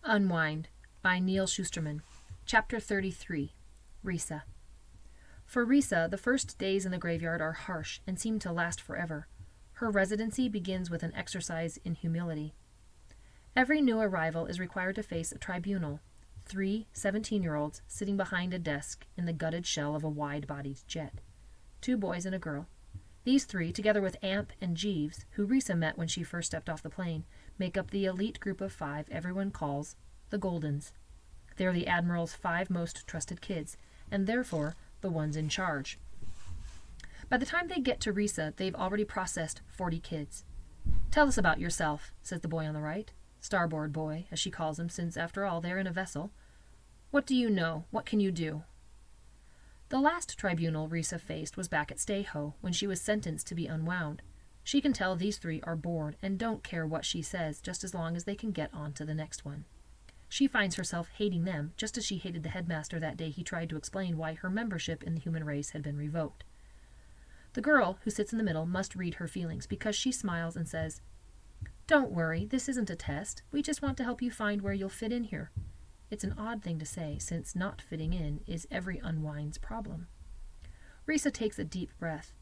Unwind by Neal Shusterman. Chapter 33. Risa. For Risa, the first days in the graveyard are harsh and seem to last forever. Her residency begins with an exercise in humility. Every new arrival is required to face a tribunal, 3 17-year-olds sitting behind a desk in the gutted shell of a wide-bodied jet. 2 boys and a girl. These 3, together with Amp and Jeeves, who Risa met when she first stepped off the plane, make up the elite group of 5 everyone calls the Goldens. They're the Admiral's 5 most trusted kids, and therefore the ones in charge. By the time they get to Risa, they've already processed 40 kids. "Tell us about yourself," says the boy on the right. Starboard boy, as she calls him, since, after all, they're in a vessel. "What do you know? What can you do?" The last tribunal Risa faced was back at Stay-Ho, when she was sentenced to be unwound. She can tell these 3 are bored and don't care what she says, just as long as they can get on to the next one. She finds herself hating them, just as she hated the headmaster that day he tried to explain why her membership in the human race had been revoked. The girl, who sits in the middle, must read her feelings, because she smiles and says, "Don't worry, this isn't a test. We just want to help you find where you'll fit in here." It's an odd thing to say, since not fitting in is every unwind's problem. Risa takes a deep breath.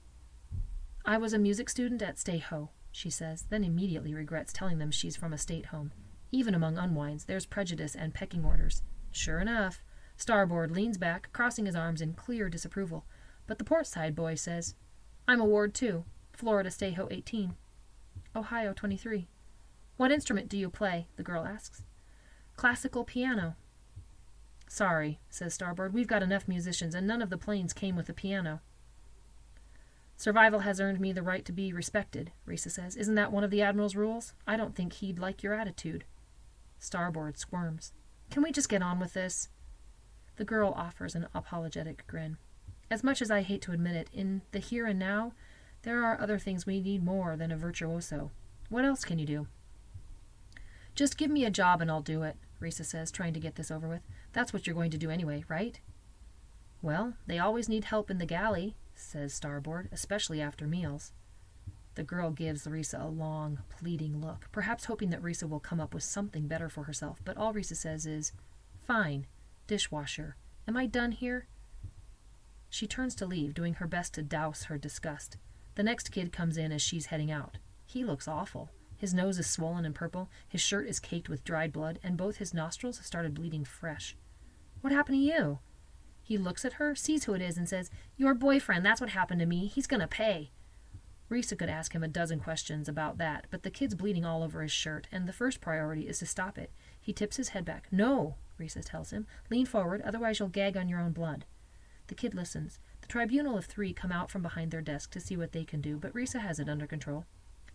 "I was a music student at Stay-Ho," she says, then immediately regrets telling them she's from a state home. Even among unwinds, there's prejudice and pecking orders. Sure enough, Starboard leans back, crossing his arms in clear disapproval, but the portside boy says, "I'm a ward too. Florida Stay-Ho 18. Ohio 23. "What instrument do you play?" the girl asks. "Classical piano." "Sorry," says Starboard, "we've got enough musicians, and none of the planes came with a piano." "Survival has earned me the right to be respected," Risa says. "Isn't that one of the Admiral's rules? I don't think he'd like your attitude." Starboard squirms. "Can we just get on with this?" The girl offers an apologetic grin. "As much as I hate to admit it, in the here and now, there are other things we need more than a virtuoso. What else can you do?" "Just give me a job and I'll do it," Risa says, trying to get this over with. "That's what you're going to do anyway, right?" "Well, they always need help in the galley," says Starboard, "especially after meals." The girl gives Risa a long, pleading look, perhaps hoping that Risa will come up with something better for herself, but all Risa says is, "Fine. Dishwasher. Am I done here?" She turns to leave, doing her best to douse her disgust. The next kid comes in as she's heading out. He looks awful. His nose is swollen and purple, his shirt is caked with dried blood, and both his nostrils have started bleeding fresh. "What happened to you?" He looks at her, sees who it is, and says, "Your boyfriend, that's what happened to me. He's gonna pay." Risa could ask him a dozen questions about that, but the kid's bleeding all over his shirt, and the first priority is to stop it. He tips his head back. "No," Risa tells him. "Lean forward, otherwise you'll gag on your own blood." The kid listens. The tribunal of 3 come out from behind their desk to see what they can do, but Risa has it under control.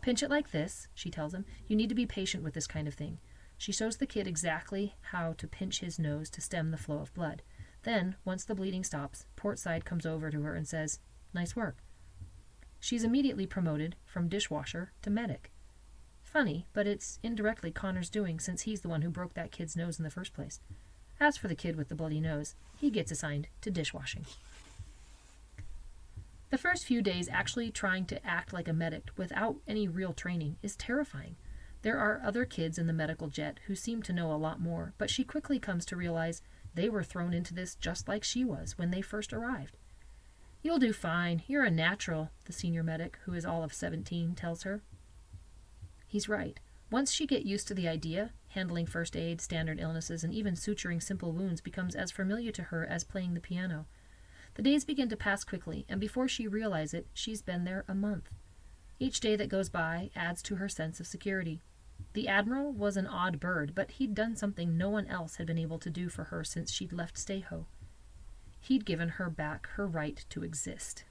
"Pinch it like this," she tells him. "You need to be patient with this kind of thing." She shows the kid exactly how to pinch his nose to stem the flow of blood. Then, once the bleeding stops, Portside comes over to her and says, "Nice work." She's immediately promoted from dishwasher to medic. Funny, but it's indirectly Connor's doing, since he's the one who broke that kid's nose in the first place. As for the kid with the bloody nose, he gets assigned to dishwashing. The first few days actually trying to act like a medic without any real training is terrifying. There are other kids in the medical jet who seem to know a lot more, but she quickly comes to realize they were thrown into this just like she was when they first arrived. "You'll do fine. You're a natural," the senior medic, who is all of 17, tells her. He's right. Once she get used to the idea, handling first aid, standard illnesses, and even suturing simple wounds becomes as familiar to her as playing the piano. The days begin to pass quickly, and before she realizes it, she's been there a month. Each day that goes by adds to her sense of security. The Admiral was an odd bird, but he'd done something no one else had been able to do for her since she'd left Stay-Ho. He'd given her back her right to exist.